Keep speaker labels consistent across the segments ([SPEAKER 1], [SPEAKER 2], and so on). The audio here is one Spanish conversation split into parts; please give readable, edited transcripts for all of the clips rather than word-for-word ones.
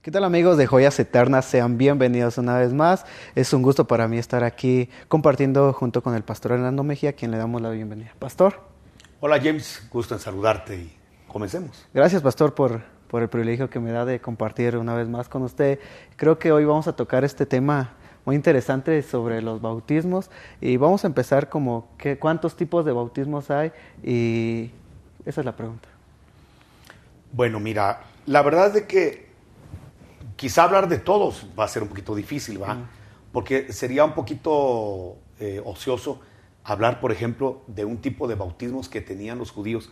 [SPEAKER 1] ¿Qué tal, amigos de Joyas Eternas? Sean bienvenidos una vez más. Es un gusto para mí estar aquí compartiendo junto con el pastor Hernando Mejía, a quien le damos la bienvenida. Pastor.
[SPEAKER 2] Hola James, gusto en saludarte y comencemos.
[SPEAKER 1] Gracias, pastor, por el privilegio que me da de compartir una vez más con usted. Creo que hoy vamos a tocar este tema muy interesante sobre los bautismos y vamos a empezar como ¿cuántos tipos de bautismos hay? Y esa es la pregunta.
[SPEAKER 2] Bueno, mira, la verdad es de que quizá hablar de todos va a ser un poquito difícil, ¿va? Porque sería un poquito ocioso hablar, por ejemplo, de un tipo de bautismos que tenían los judíos,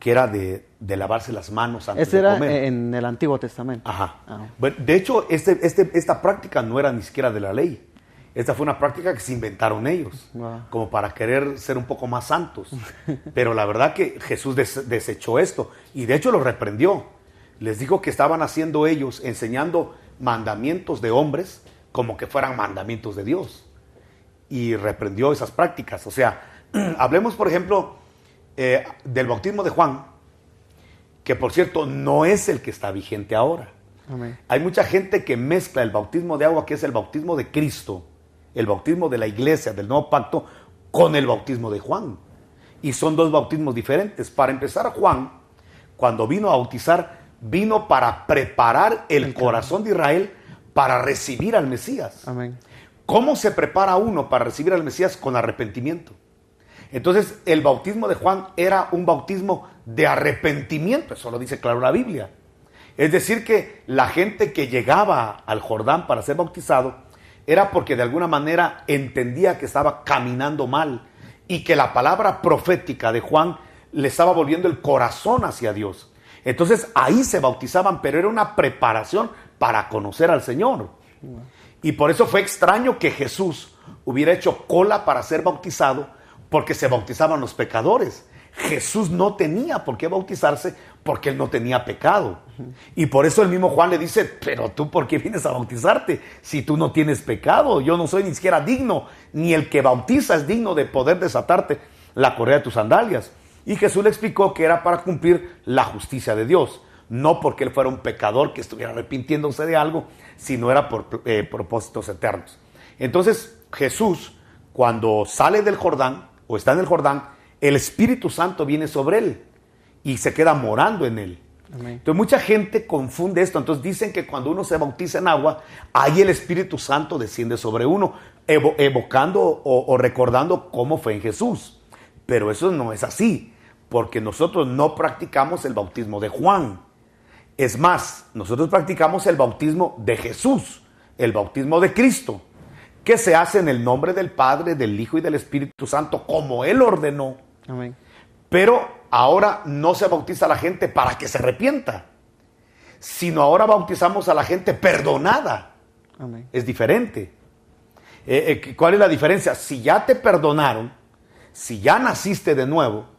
[SPEAKER 2] que era de lavarse las manos antes de comer.
[SPEAKER 1] Ese era en el Antiguo Testamento.
[SPEAKER 2] Ajá. Bueno, de hecho, esta práctica no era ni siquiera de la ley. Esta fue una práctica que se inventaron ellos, como para querer ser un poco más santos. Pero la verdad que Jesús desechó esto y de hecho lo reprendió. Les dijo que estaban haciendo ellos, enseñando mandamientos de hombres como que fueran mandamientos de Dios. Y reprendió esas prácticas. O sea, hablemos, por ejemplo, del bautismo de Juan, que por cierto no es el que está vigente ahora.
[SPEAKER 1] Amén.
[SPEAKER 2] Hay mucha gente que mezcla el bautismo de agua, que es el bautismo de Cristo, el bautismo de la iglesia, del nuevo pacto, con el bautismo de Juan. Y son dos bautismos diferentes. Para empezar, Juan, cuando vino a bautizar, vino para preparar el corazón de Israel para recibir al Mesías.
[SPEAKER 1] Amén.
[SPEAKER 2] ¿Cómo se prepara uno para recibir al Mesías? Con arrepentimiento. Entonces, el bautismo de Juan era un bautismo de arrepentimiento. Eso lo dice claro la Biblia. Es decir, que la gente que llegaba al Jordán para ser bautizado era porque de alguna manera entendía que estaba caminando mal y que la palabra profética de Juan le estaba volviendo el corazón hacia Dios. Entonces ahí se bautizaban, pero era una preparación para conocer al Señor. Y por eso fue extraño que Jesús hubiera hecho cola para ser bautizado, porque se bautizaban los pecadores. Jesús no tenía por qué bautizarse porque él no tenía pecado. Y por eso el mismo Juan le dice, pero tú ¿por qué vienes a bautizarte si tú no tienes pecado? Yo no soy ni siquiera digno, ni el que bautiza es digno de poder desatarte la correa de tus sandalias. Y Jesús le explicó que era para cumplir la justicia de Dios, no porque él fuera un pecador que estuviera arrepintiéndose de algo, sino era por propósitos eternos. Entonces Jesús, cuando sale del Jordán, o está en el Jordán, el Espíritu Santo viene sobre él y se queda morando en él.
[SPEAKER 1] Amén.
[SPEAKER 2] Entonces mucha gente confunde esto. Entonces dicen que cuando uno se bautiza en agua, ahí el Espíritu Santo desciende sobre uno, evocando o recordando cómo fue en Jesús. Pero eso no es así, porque nosotros no practicamos el bautismo de Juan. Es más, nosotros practicamos el bautismo de Jesús, el bautismo de Cristo, que se hace en el nombre del Padre, del Hijo y del Espíritu Santo, como Él ordenó.
[SPEAKER 1] Amén.
[SPEAKER 2] Pero ahora no se bautiza a la gente para que se arrepienta, sino ahora bautizamos a la gente perdonada.
[SPEAKER 1] Amén.
[SPEAKER 2] Es diferente. ¿Cuál es la diferencia? Si ya te perdonaron, si ya naciste de nuevo,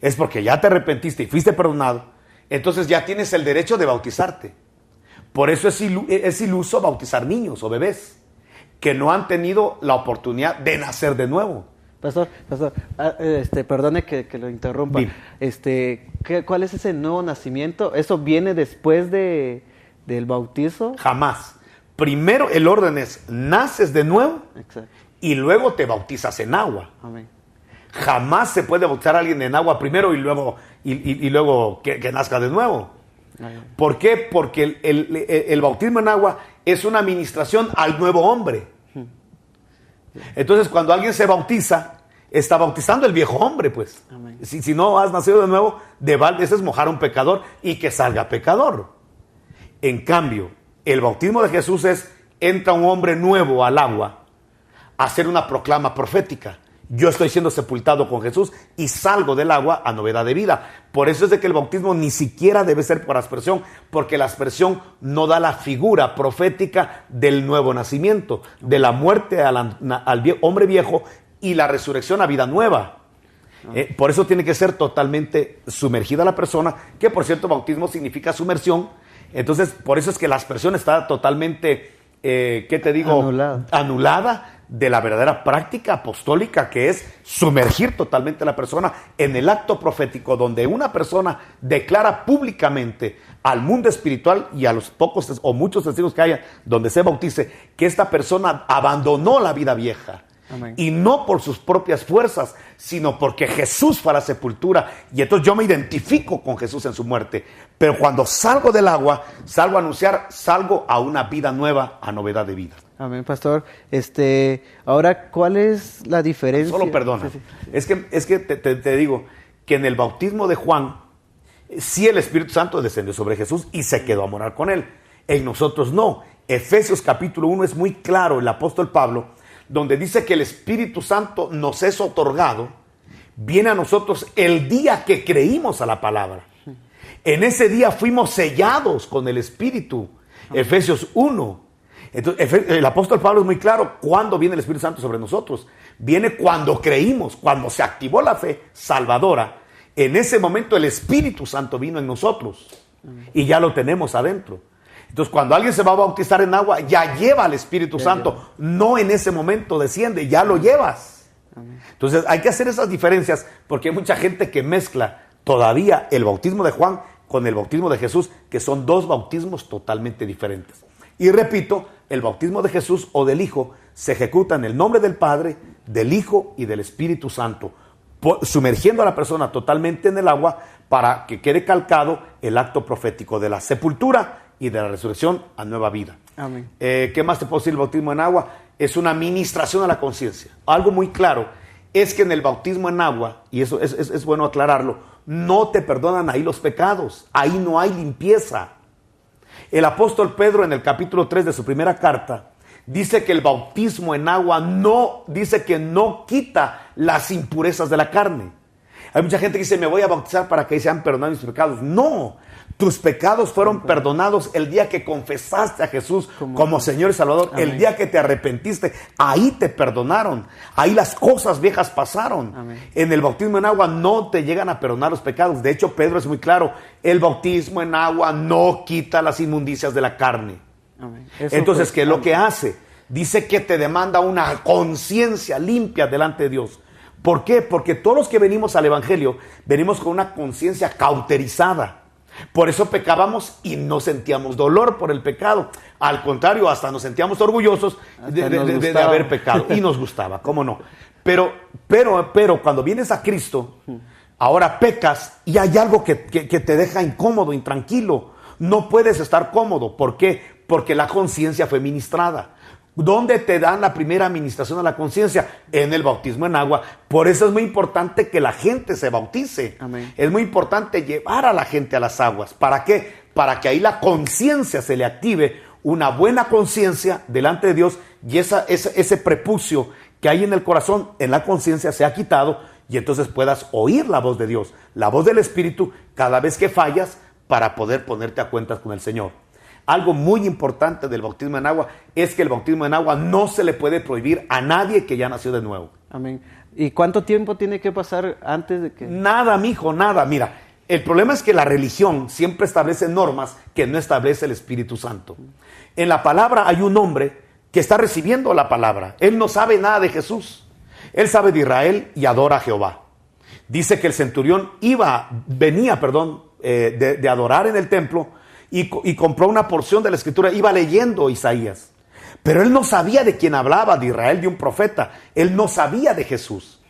[SPEAKER 2] es porque ya te arrepentiste y fuiste perdonado, entonces ya tienes el derecho de bautizarte. Por eso es iluso bautizar niños o bebés que no han tenido la oportunidad de nacer de nuevo.
[SPEAKER 1] Pastor, perdone que lo interrumpa. ¿Cuál es ese nuevo nacimiento? ¿Eso viene después del bautizo?
[SPEAKER 2] Jamás. Primero el orden es, naces de nuevo.
[SPEAKER 1] Exacto.
[SPEAKER 2] Y luego te bautizas en agua.
[SPEAKER 1] Amén.
[SPEAKER 2] Jamás se puede bautizar a alguien en agua primero y luego que nazca de nuevo.
[SPEAKER 1] Amén.
[SPEAKER 2] ¿Por qué? Porque el bautismo en agua es una administración al nuevo hombre. Entonces, cuando alguien se bautiza, está bautizando el viejo hombre, pues.
[SPEAKER 1] Amén.
[SPEAKER 2] Si no has nacido de nuevo, de balde es mojar a un pecador y que salga pecador. En cambio, el bautismo de Jesús es, entra un hombre nuevo al agua a hacer una proclama profética. Yo estoy siendo sepultado con Jesús y salgo del agua a novedad de vida. Por eso es de que el bautismo ni siquiera debe ser por aspersión, porque la aspersión no da la figura profética del nuevo nacimiento, de la muerte al hombre viejo y la resurrección a vida nueva. Por eso tiene que ser totalmente sumergida la persona, que por cierto bautismo significa sumersión. Entonces por eso es que la aspersión está totalmente, anulada de la verdadera práctica apostólica, que es sumergir totalmente a la persona en el acto profético, donde una persona declara públicamente al mundo espiritual y a los pocos o muchos testigos que haya donde se bautice, que esta persona abandonó la vida vieja. Amén. Y no por sus propias fuerzas, sino porque Jesús fue a la sepultura, y entonces yo me identifico con Jesús en su muerte. Pero cuando salgo del agua, salgo a anunciar, salgo a una vida nueva, a novedad de vida.
[SPEAKER 1] Amén, pastor. Ahora, ¿cuál es la diferencia?
[SPEAKER 2] Solo perdona. Sí. Es que te digo que en el bautismo de Juan, sí el Espíritu Santo descendió sobre Jesús y se quedó a morar con él. En nosotros no. Efesios capítulo 1 es muy claro, el apóstol Pablo, donde dice que el Espíritu Santo nos es otorgado, viene a nosotros el día que creímos a la palabra. En ese día fuimos sellados con el Espíritu. Efesios 1. Entonces, el apóstol Pablo es muy claro cuándo viene el Espíritu Santo sobre nosotros. Viene cuando creímos, cuando se activó la fe salvadora. En ese momento el Espíritu Santo vino en nosotros y ya lo tenemos adentro. Entonces, cuando alguien se va a bautizar en agua, ya lleva al Espíritu Santo. No en ese momento desciende, ya lo llevas. Amén. Entonces, hay que hacer esas diferencias, porque hay mucha gente que mezcla todavía el bautismo de Juan con el bautismo de Jesús, que son dos bautismos totalmente diferentes. Y repito, el bautismo de Jesús o del Hijo se ejecuta en el nombre del Padre, del Hijo y del Espíritu Santo, sumergiendo a la persona totalmente en el agua para que quede calcado el acto profético de la sepultura y de la resurrección a nueva vida.
[SPEAKER 1] Amén.
[SPEAKER 2] ¿Qué más te puedo decir? El bautismo en agua es una ministración a la conciencia. Algo muy claro es que en el bautismo en agua, y eso es bueno aclararlo, no te perdonan ahí los pecados, ahí no hay limpieza. El apóstol Pedro en el capítulo 3 de su primera carta dice que el bautismo en agua no quita las impurezas de la carne. Hay mucha gente que dice, me voy a bautizar para que sean perdonados mis pecados. No, tus pecados fueron perdonados el día que confesaste a Jesús como Señor y Salvador. Amén. El día que te arrepentiste, ahí te perdonaron. Ahí las cosas viejas pasaron. Amén. En el bautismo en agua no te llegan a perdonar los pecados. De hecho, Pedro es muy claro, el bautismo en agua no quita las inmundicias de la carne. Amén. Entonces, ¿qué es lo que hace? Dice que te demanda una conciencia limpia delante de Dios. ¿Por qué? Porque todos los que venimos al Evangelio, venimos con una conciencia cauterizada. Por eso pecábamos y no sentíamos dolor por el pecado. Al contrario, hasta nos sentíamos orgullosos de haber pecado. Y nos gustaba, ¿cómo no? Pero cuando vienes a Cristo, ahora pecas y hay algo que te deja incómodo, intranquilo. No puedes estar cómodo. ¿Por qué? Porque la conciencia fue ministrada. ¿Dónde te dan la primera administración a la conciencia? En el bautismo en agua. Por eso es muy importante que la gente se bautice. Amén. Es muy importante llevar a la gente a las aguas. ¿Para qué? Para que ahí la conciencia se le active, una buena conciencia delante de Dios, y ese prepucio que hay en el corazón, en la conciencia, se ha quitado, y entonces puedas oír la voz de Dios, la voz del Espíritu, cada vez que fallas, para poder ponerte a cuentas con el Señor. Algo muy importante del bautismo en agua es que el bautismo en agua no se le puede prohibir a nadie que ya nació de nuevo.
[SPEAKER 1] Amén. ¿Y cuánto tiempo tiene que pasar antes de que...?
[SPEAKER 2] Nada, mijo, nada. Mira, el problema es que la religión siempre establece normas que no establece el Espíritu Santo. En la palabra hay un hombre que está recibiendo la palabra. Él no sabe nada de Jesús. Él sabe de Israel y adora a Jehová. Dice que el centurión venía de adorar en el templo, y compró una porción de la Escritura, iba leyendo Isaías. Pero él no sabía de quién hablaba, de Israel, de un profeta. Él no sabía de Jesús.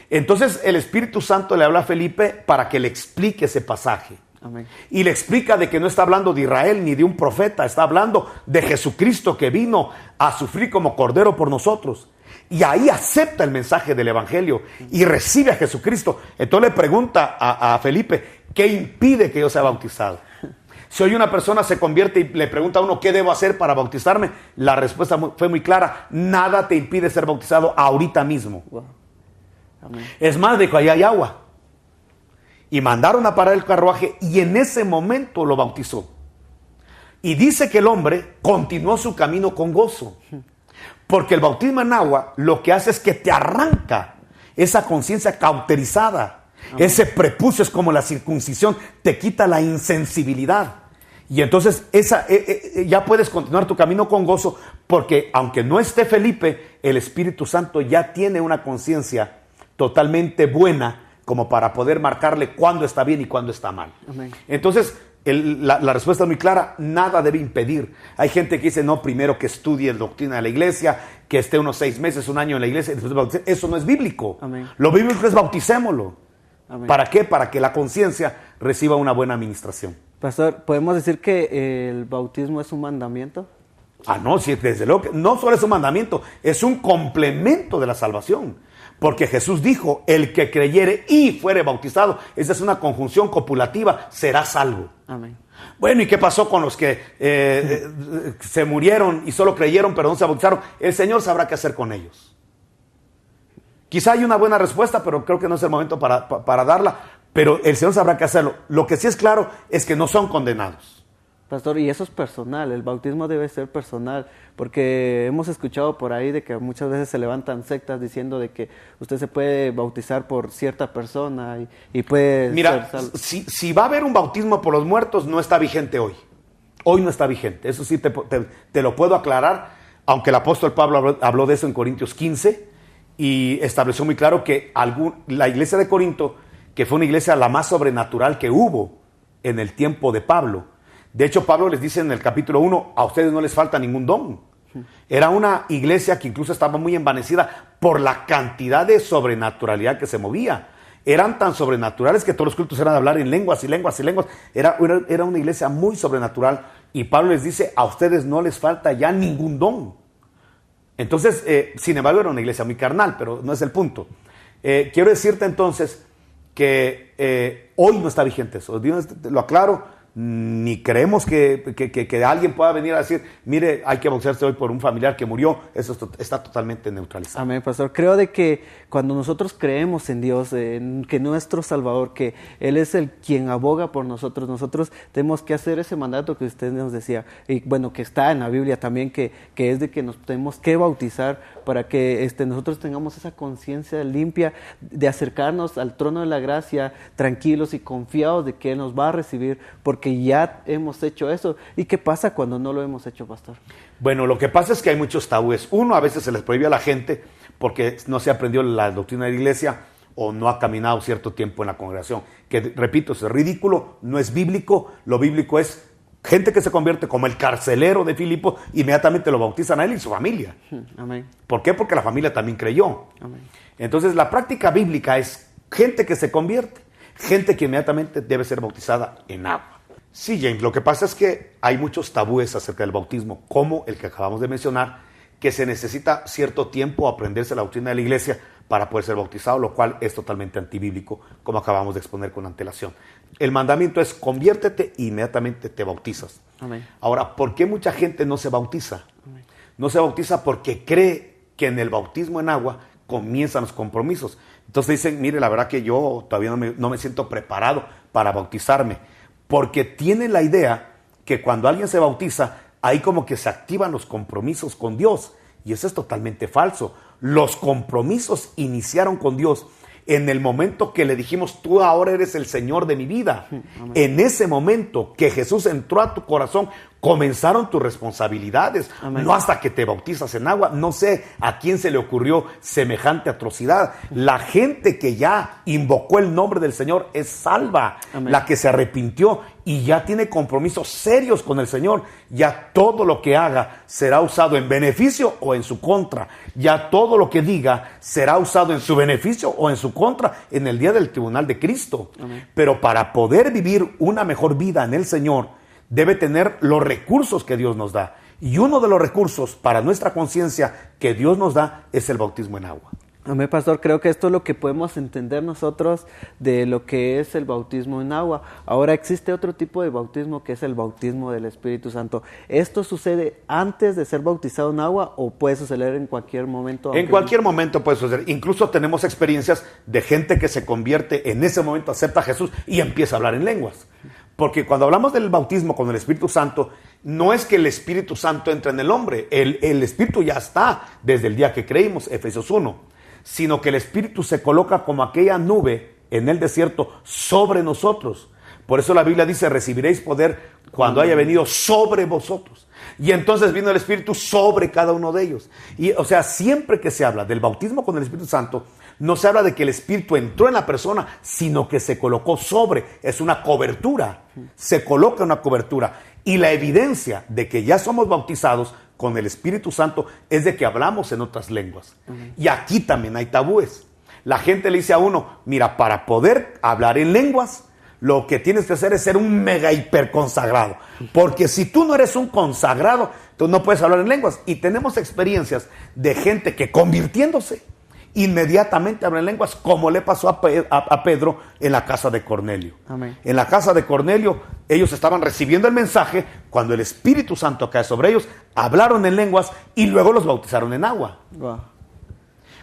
[SPEAKER 2] Entonces el Espíritu Santo le habla a Felipe para que le explique ese pasaje. Amén. Y le explica de que no está hablando de Israel ni de un profeta, está hablando de Jesucristo que vino a sufrir como cordero por nosotros. Y ahí acepta el mensaje del Evangelio y recibe a Jesucristo. Entonces le pregunta a Felipe, ¿qué impide que yo sea bautizado? Si hoy una persona se convierte y le pregunta a uno, ¿qué debo hacer para bautizarme? La respuesta fue muy clara, nada te impide ser bautizado ahorita mismo. Wow. Amén. Es más, dijo, allá hay agua. Y mandaron a parar el carruaje y en ese momento lo bautizó. Y dice que el hombre continuó su camino con gozo. Porque el bautismo en agua lo que hace es que te arranca esa conciencia cauterizada. Amén. Ese prepucio es como la circuncisión, te quita la insensibilidad. Y entonces ya puedes continuar tu camino con gozo, porque aunque no esté Felipe, el Espíritu Santo ya tiene una conciencia totalmente buena como para poder marcarle cuándo está bien y cuándo está mal.
[SPEAKER 1] Amén.
[SPEAKER 2] Entonces, la respuesta es muy clara: nada debe impedir. Hay gente que dice, no, primero que estudie la doctrina de la iglesia, que esté unos 6 meses, un año en la iglesia, y después bautice. Eso no es bíblico.
[SPEAKER 1] Amén.
[SPEAKER 2] Lo bíblico es bauticémoslo.
[SPEAKER 1] Amén.
[SPEAKER 2] ¿Para qué? Para que la conciencia reciba una buena administración.
[SPEAKER 1] Pastor, ¿podemos decir que el bautismo es un mandamiento?
[SPEAKER 2] No, sí, desde luego que no solo es un mandamiento, es un complemento de la salvación. Porque Jesús dijo, el que creyere y fuere bautizado, esa es una conjunción copulativa, será salvo.
[SPEAKER 1] Amén.
[SPEAKER 2] Bueno, ¿y qué pasó con los que se murieron y solo creyeron pero no se bautizaron? El Señor sabrá qué hacer con ellos. Quizá hay una buena respuesta, pero creo que no es el momento para darla, pero el Señor sabrá qué hacerlo. Lo que sí es claro es que no son condenados.
[SPEAKER 1] Pastor, y eso es personal, el bautismo debe ser personal, porque hemos escuchado por ahí de que muchas veces se levantan sectas diciendo de que usted se puede bautizar por cierta persona y puede
[SPEAKER 2] Mira,
[SPEAKER 1] ser
[SPEAKER 2] si va a haber un bautismo por los muertos, no está vigente hoy. Hoy no está vigente, eso sí te lo puedo aclarar, aunque el apóstol Pablo habló de eso en Corintios 15 y estableció muy claro que la iglesia de Corinto, que fue una iglesia la más sobrenatural que hubo en el tiempo de Pablo. De hecho, Pablo les dice en el capítulo 1, a ustedes no les falta ningún don. Era una iglesia que incluso estaba muy envanecida por la cantidad de sobrenaturalidad que se movía. Eran tan sobrenaturales que todos los cultos eran de hablar en lenguas y lenguas y lenguas. Era una iglesia muy sobrenatural. Y Pablo les dice, a ustedes no les falta ya ningún don. Entonces, sin embargo, era una iglesia muy carnal, pero no es el punto. Quiero decirte entonces que hoy no está vigente eso. Lo aclaro. Ni creemos que alguien pueda venir a decir, mire, hay que bautizarse hoy por un familiar que murió. Eso está totalmente neutralizado.
[SPEAKER 1] Amén, pastor. Creo de que cuando nosotros creemos en Dios, en que nuestro Salvador, que Él es el quien aboga por nosotros tenemos que hacer ese mandato que usted nos decía, y bueno, que está en la Biblia también, que es de que nos tenemos que bautizar para que nosotros tengamos esa conciencia limpia de acercarnos al trono de la gracia, tranquilos y confiados de que Él nos va a recibir, porque ya hemos hecho eso. ¿Y qué pasa cuando no lo hemos hecho, pastor?
[SPEAKER 2] Bueno, lo que pasa es que hay muchos tabúes. Uno, a veces se les prohíbe a la gente porque no se aprendió la doctrina de la iglesia o no ha caminado cierto tiempo en la congregación. Que, repito, es ridículo, no es bíblico. Lo bíblico es gente que se convierte como el carcelero de Filipo, inmediatamente lo bautizan a él y su familia.
[SPEAKER 1] Amén.
[SPEAKER 2] ¿Por qué? Porque la familia también creyó.
[SPEAKER 1] Amén.
[SPEAKER 2] Entonces, la práctica bíblica es gente que se convierte, gente que inmediatamente debe ser bautizada en agua. Sí, James, lo que pasa es que hay muchos tabúes acerca del bautismo, como el que acabamos de mencionar, que se necesita cierto tiempo aprenderse la doctrina de la iglesia para poder ser bautizado, lo cual es totalmente antibíblico, como acabamos de exponer con antelación. El mandamiento es conviértete e inmediatamente te bautizas.
[SPEAKER 1] Amén.
[SPEAKER 2] Ahora, ¿por qué mucha gente no se bautiza?
[SPEAKER 1] Amén.
[SPEAKER 2] No se bautiza porque cree que en el bautismo en agua comienzan los compromisos. Entonces dicen, mire, la verdad que yo todavía no me siento preparado para bautizarme. Porque tiene la idea que cuando alguien se bautiza, ahí como que se activan los compromisos con Dios. Y eso es totalmente falso. Los compromisos iniciaron con Dios en el momento que le dijimos, tú ahora eres el Señor de mi vida. Amén. En ese momento que Jesús entró a tu corazón, comenzaron tus responsabilidades. Amén. No hasta que te bautizas en agua. No sé a quién se le ocurrió semejante atrocidad. La gente que ya invocó el nombre del Señor es salva. Amén. La que se arrepintió y ya tiene compromisos serios con el Señor, ya todo lo que haga será usado en beneficio o en su contra. Ya todo lo que diga será usado en su beneficio o en su contra en el día del tribunal de Cristo. Amén. Pero para poder vivir una mejor vida en el Señor, debe tener los recursos que Dios nos da. Y uno de los recursos para nuestra conciencia que Dios nos da es el bautismo en agua.
[SPEAKER 1] Amén, pastor. Creo que esto es lo que podemos entender nosotros de lo que es el bautismo en agua. Ahora existe otro tipo de bautismo que es el bautismo del Espíritu Santo. ¿Esto sucede antes de ser bautizado en agua o puede suceder en cualquier momento?
[SPEAKER 2] En cualquier momento puede suceder. Incluso tenemos experiencias de gente que se convierte en ese momento, acepta a Jesús y empieza a hablar en lenguas. Porque cuando hablamos del bautismo con el Espíritu Santo, no es que el Espíritu Santo entre en el hombre. El Espíritu ya está desde el día que creímos, Efesios 1. Sino que el Espíritu se coloca como aquella nube en el desierto sobre nosotros. Por eso la Biblia dice, recibiréis poder cuando haya venido sobre vosotros. Y entonces vino el Espíritu sobre cada uno de ellos. Y, o sea, siempre que se habla del bautismo con el Espíritu Santo, no se habla de que el Espíritu entró en la persona, sino que se colocó sobre. Es una cobertura. Se coloca una cobertura. Y la evidencia de que ya somos bautizados con el Espíritu Santo es de que hablamos en otras lenguas. Y aquí también hay tabúes. La gente le dice a uno, mira, para poder hablar en lenguas, lo que tienes que hacer es ser un mega hiper consagrado. Porque si tú no eres un consagrado, tú no puedes hablar en lenguas. Y tenemos experiencias de gente que convirtiéndose, inmediatamente habla en lenguas, como le pasó a Pedro en la casa de Cornelio.
[SPEAKER 1] Amén.
[SPEAKER 2] En la casa de Cornelio, ellos estaban recibiendo el mensaje, cuando el Espíritu Santo cae sobre ellos, hablaron en lenguas y luego los bautizaron en agua.
[SPEAKER 1] Wow.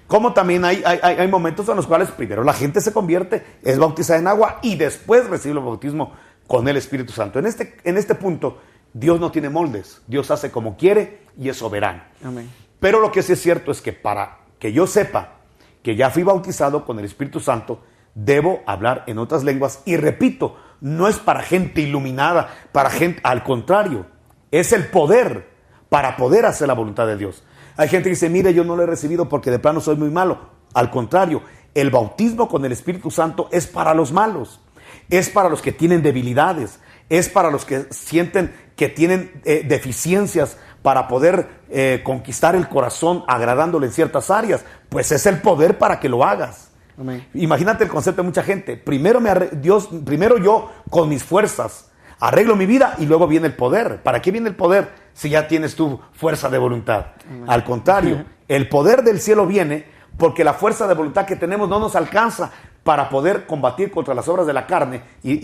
[SPEAKER 2] Como también hay momentos en los cuales primero la gente se convierte, es bautizada en agua y después recibe el bautismo con el Espíritu Santo. En este punto, Dios no tiene moldes. Dios hace como quiere y es soberano.
[SPEAKER 1] Amén.
[SPEAKER 2] Pero lo que sí es cierto es que para que yo sepa que ya fui bautizado con el Espíritu Santo, debo hablar en otras lenguas. Y repito, no es para gente iluminada, para gente, al contrario, es el poder para poder hacer la voluntad de Dios. Hay gente que dice, mire, yo no lo he recibido porque de plano soy muy malo. Al contrario, el bautismo con el Espíritu Santo es para los malos, es para los que tienen debilidades, es para los que sienten que tienen deficiencias para poder conquistar el corazón agradándole en ciertas áreas. Pues es el poder para que lo hagas.
[SPEAKER 1] Amén.
[SPEAKER 2] Imagínate el concepto de mucha gente. Primero yo con mis fuerzas arreglo mi vida y luego viene el poder. ¿Para qué viene el poder si ya tienes tu fuerza de voluntad?
[SPEAKER 1] Amén.
[SPEAKER 2] Al contrario, el poder del cielo viene porque la fuerza de voluntad que tenemos no nos alcanza para poder combatir contra las obras de la carne y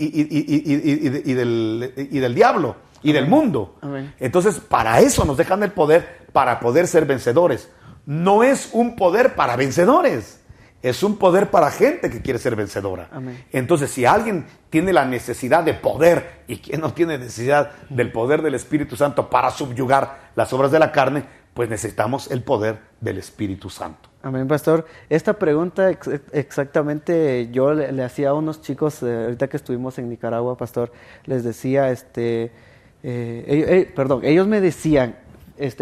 [SPEAKER 2] del diablo y del mundo.
[SPEAKER 1] Amén.
[SPEAKER 2] Entonces, para eso nos dejan el poder, para poder ser vencedores. No es un poder para vencedores. Es un poder para gente que quiere ser vencedora.
[SPEAKER 1] Amén.
[SPEAKER 2] Entonces, si alguien tiene la necesidad de poder, y quien no tiene necesidad del poder del Espíritu Santo para subyugar las obras de la carne, pues necesitamos el poder del Espíritu Santo.
[SPEAKER 1] Amén, pastor. Esta pregunta exactamente yo le hacía a unos chicos, ahorita que estuvimos en Nicaragua, pastor, les decía, ellos me decían,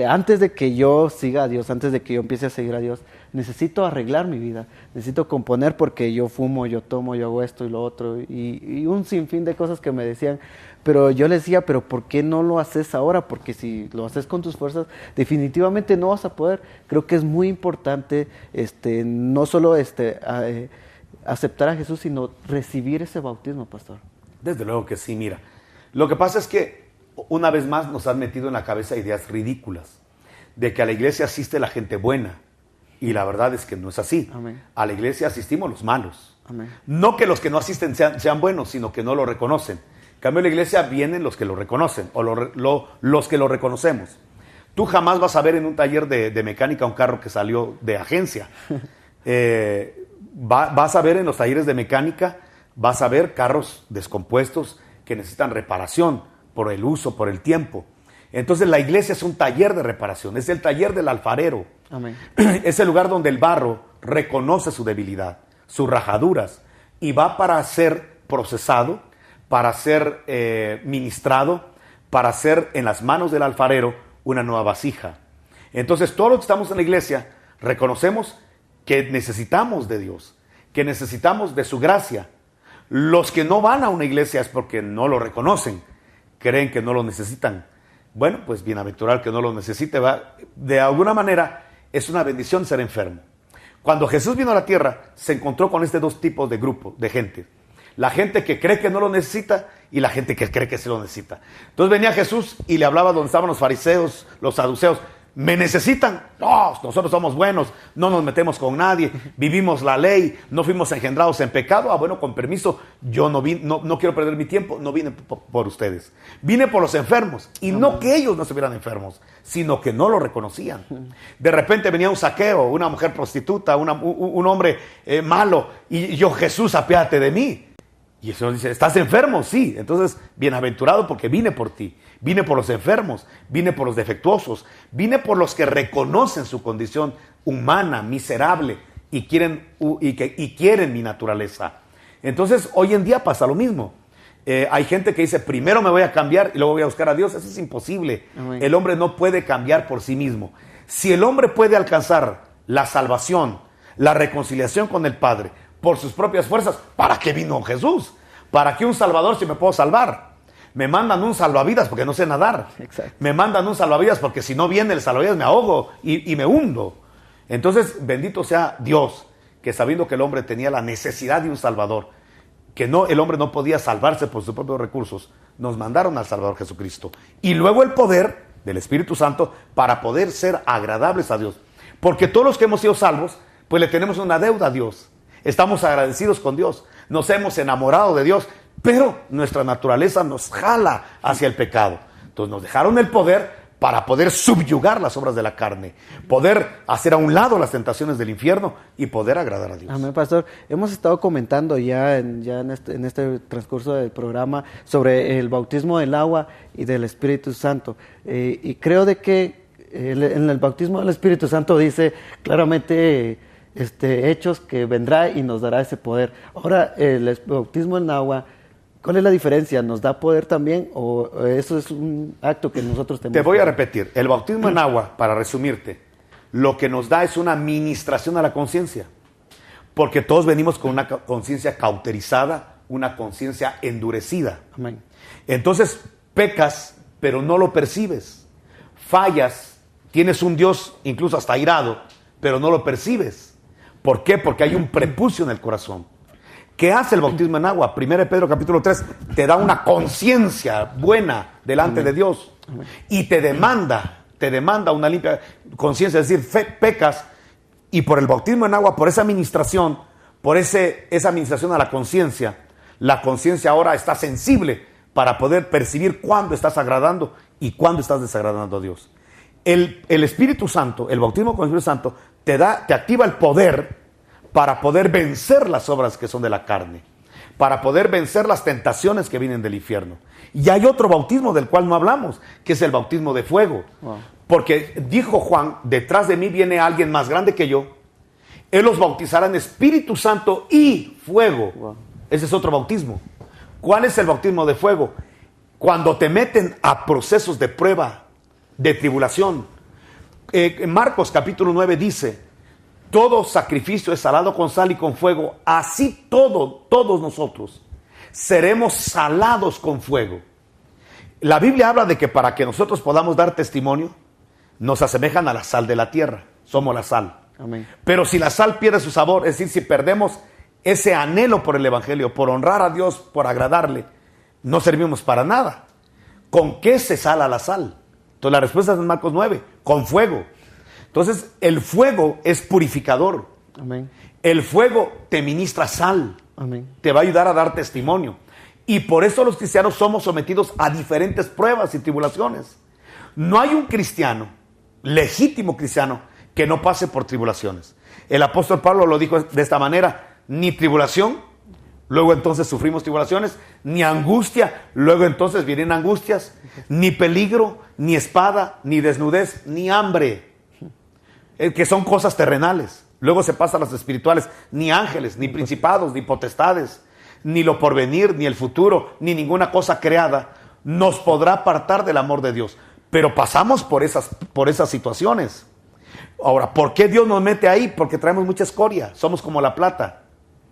[SPEAKER 1] antes de que yo siga a Dios, antes de que yo empiece a seguir a Dios, necesito arreglar mi vida, necesito componer porque yo fumo, yo tomo, yo hago esto y lo otro, y un sinfín de cosas que me decían. Pero yo les decía, pero ¿por qué no lo haces ahora? Porque si lo haces con tus fuerzas, definitivamente no vas a poder. Creo que es muy importante no solo aceptar a Jesús, sino recibir ese bautismo, pastor.
[SPEAKER 2] Desde luego que sí, mira. Lo que pasa es que una vez más nos han metido en la cabeza ideas ridículas de que a la iglesia asiste la gente buena, y la verdad es que no es así.
[SPEAKER 1] Amén.
[SPEAKER 2] A la iglesia asistimos los malos.
[SPEAKER 1] Amén.
[SPEAKER 2] No que los que no asisten sean buenos, sino que no lo reconocen. En cambio, a la iglesia vienen los que lo reconocen, o los que lo reconocemos. Tú jamás vas a ver en un taller de mecánica un carro que salió de agencia. Vas a ver en los talleres de mecánica, vas a ver carros descompuestos que necesitan reparación por el uso, por el tiempo. Entonces la iglesia es un taller de reparación, es el taller del alfarero.
[SPEAKER 1] Amén.
[SPEAKER 2] Es el lugar donde el barro reconoce su debilidad, sus rajaduras, y va para ser procesado, para ser ministrado, para ser en las manos del alfarero una nueva vasija. Entonces todos los que estamos en la iglesia reconocemos que necesitamos de Dios, que necesitamos de su gracia. Los que no van a una iglesia es porque no lo reconocen, creen que no lo necesitan. Bueno, pues bienaventurado que no lo necesite, ¿va? De alguna manera es una bendición ser enfermo. Cuando Jesús vino a la tierra, se encontró con dos tipos de grupos, de gente. La gente que cree que no lo necesita y la gente que cree que sí lo necesita. Entonces venía Jesús y le hablaba donde estaban los fariseos, los saduceos. ¿Me necesitan? No, nosotros somos buenos, no nos metemos con nadie, vivimos la ley, no fuimos engendrados en pecado. Bueno, con permiso, yo no quiero perder mi tiempo, no vine por ustedes. Vine por los enfermos, y no que ellos no estuvieran enfermos, sino que no lo reconocían. De repente venía un saqueo, una mujer prostituta, un hombre malo, y yo, Jesús, apiádate de mí. Y el Señor dice, ¿estás enfermo? Sí. Entonces, bienaventurado porque vine por ti. Vine por los enfermos, vine por los defectuosos, vine por los que reconocen su condición humana, miserable, y quieren mi naturaleza. Entonces, hoy en día pasa lo mismo. Hay gente que dice, primero me voy a cambiar y luego voy a buscar a Dios. Eso es imposible.
[SPEAKER 1] Amén.
[SPEAKER 2] El hombre no puede cambiar por sí mismo. Si el hombre puede alcanzar la salvación, la reconciliación con el Padre por sus propias fuerzas, ¿para qué vino Jesús? ¿Para qué un salvador si me puedo salvar? Me mandan un salvavidas porque no sé nadar.
[SPEAKER 1] Exacto.
[SPEAKER 2] Me mandan un salvavidas porque si no viene el salvavidas me ahogo y me hundo. Entonces, bendito sea Dios, que sabiendo que el hombre tenía la necesidad de un salvador, que no, el hombre no podía salvarse por sus propios recursos, nos mandaron al Salvador Jesucristo. Y luego el poder del Espíritu Santo para poder ser agradables a Dios. Porque todos los que hemos sido salvos, pues le tenemos una deuda a Dios. Estamos agradecidos con Dios. Nos hemos enamorado de Dios, pero nuestra naturaleza nos jala hacia el pecado. Entonces nos dejaron el poder para poder subyugar las obras de la carne, poder hacer a un lado las tentaciones del infierno y poder agradar a Dios.
[SPEAKER 1] Amén, pastor. Hemos estado comentando en este transcurso del programa sobre el bautismo del agua y del Espíritu Santo. Y creo de que en el bautismo del Espíritu Santo dice claramente Hechos que vendrá y nos dará ese poder. Ahora, el bautismo en agua, ¿cuál es la diferencia? ¿Nos da poder también o eso es un acto que nosotros tenemos?
[SPEAKER 2] Te voy a repetir. El bautismo en agua, para resumirte, lo que nos da es una ministración a la conciencia. Porque todos venimos con una conciencia cauterizada, una conciencia endurecida.
[SPEAKER 1] Amén.
[SPEAKER 2] Entonces, pecas, pero no lo percibes. Fallas, tienes un Dios incluso hasta airado, pero no lo percibes. ¿Por qué? Porque hay un prepucio en el corazón. ¿Qué hace el bautismo en agua? 1 Pedro capítulo 3 te da una conciencia buena delante de Dios y te demanda una limpia conciencia, es decir, pecas, y por el bautismo en agua, por esa administración, esa administración a la conciencia ahora está sensible para poder percibir cuándo estás agradando y cuándo estás desagradando a Dios. El Espíritu Santo, el bautismo con el Espíritu Santo, te activa el poder para poder vencer las obras que son de la carne, para poder vencer las tentaciones que vienen del infierno. Y hay otro bautismo del cual no hablamos, que es el bautismo de fuego. Wow. Porque dijo Juan, detrás de mí viene alguien más grande que yo, él los bautizará en Espíritu Santo y fuego. Wow. Ese es otro bautismo. ¿Cuál es el bautismo de fuego? Cuando te meten a procesos de prueba, de tribulación. Marcos capítulo 9 dice, todo sacrificio es salado con sal y con fuego, así todos nosotros seremos salados con fuego. La Biblia habla de que para que nosotros podamos dar testimonio, nos asemejan a la sal de la tierra, somos la sal.
[SPEAKER 1] Amén.
[SPEAKER 2] Pero si la sal pierde su sabor, es decir, si perdemos ese anhelo por el Evangelio, por honrar a Dios, por agradarle, no servimos para nada. ¿Con qué se sala la sal? Entonces la respuesta es en Marcos 9, con fuego. Entonces el fuego es purificador.
[SPEAKER 1] Amén.
[SPEAKER 2] El fuego te ministra sal.
[SPEAKER 1] Amén.
[SPEAKER 2] Te va a ayudar a dar testimonio. Y por eso los cristianos somos sometidos a diferentes pruebas y tribulaciones. No hay un cristiano, legítimo cristiano, que no pase por tribulaciones. El apóstol Pablo lo dijo de esta manera, ni tribulación, luego entonces sufrimos tribulaciones, ni angustia, luego entonces vienen angustias, ni peligro, ni espada, ni desnudez, ni hambre, que son cosas terrenales. Luego se pasan las espirituales, ni ángeles, ni principados, ni potestades, ni lo porvenir, ni el futuro, ni ninguna cosa creada nos podrá apartar del amor de Dios. Pero pasamos por esas situaciones. Ahora, ¿por qué Dios nos mete ahí? Porque traemos mucha escoria, somos como la plata.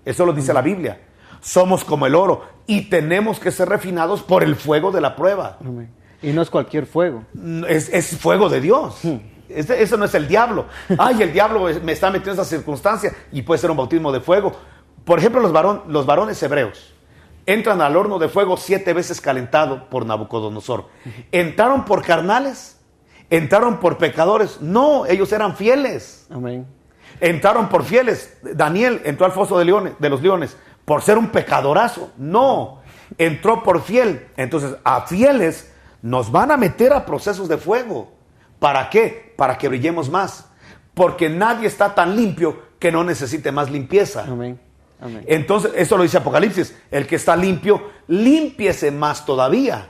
[SPEAKER 2] Eso lo dice la Biblia. Somos como el oro y tenemos que ser refinados por el fuego de la prueba.
[SPEAKER 1] Amén. Y no es cualquier fuego.
[SPEAKER 2] Es fuego de Dios. Eso no es el diablo. Ay, el diablo me está metiendo en esa circunstancia y puede ser un bautismo de fuego. Por ejemplo, los varones hebreos entran al horno de fuego 7 veces calentado por Nabucodonosor. ¿Entraron por carnales? ¿Entraron por pecadores? No, ellos eran fieles.
[SPEAKER 1] Amén.
[SPEAKER 2] Entraron por fieles. Daniel entró al foso de los leones por ser un pecadorazo. No, entró por fiel. Entonces, a fieles nos van a meter a procesos de fuego. ¿Para qué? Para que brillemos más. Porque nadie está tan limpio que no necesite más limpieza.
[SPEAKER 1] Amén. Amén.
[SPEAKER 2] Entonces, eso lo dice Apocalipsis. El que está limpio, límpiese más todavía.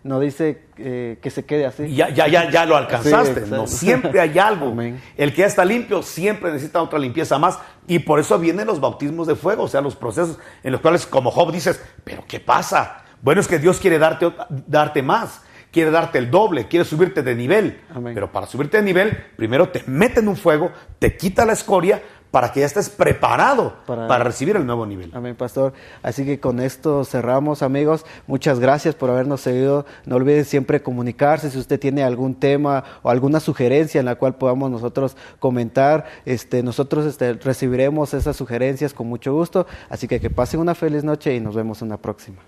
[SPEAKER 1] no dice que se quede así.
[SPEAKER 2] Ya lo alcanzaste.
[SPEAKER 1] Sí,
[SPEAKER 2] no, siempre hay algo.
[SPEAKER 1] Amén.
[SPEAKER 2] El que ya está limpio siempre necesita otra limpieza más. Y por eso vienen los bautismos de fuego, o sea, los procesos en los cuales, como Job, dices, ¿pero qué pasa? Bueno, es que Dios quiere darte más. Quiere darte el doble, quiere subirte de nivel.
[SPEAKER 1] Amén.
[SPEAKER 2] Pero para subirte de nivel, primero te mete en un fuego, te quita la escoria para que ya estés preparado para recibir el nuevo nivel.
[SPEAKER 1] Amén, pastor. Así que con esto cerramos, amigos. Muchas gracias por habernos seguido. No olviden siempre comunicarse si usted tiene algún tema o alguna sugerencia en la cual podamos nosotros comentar. Nosotros recibiremos esas sugerencias con mucho gusto. Así que pasen una feliz noche y nos vemos en la próxima.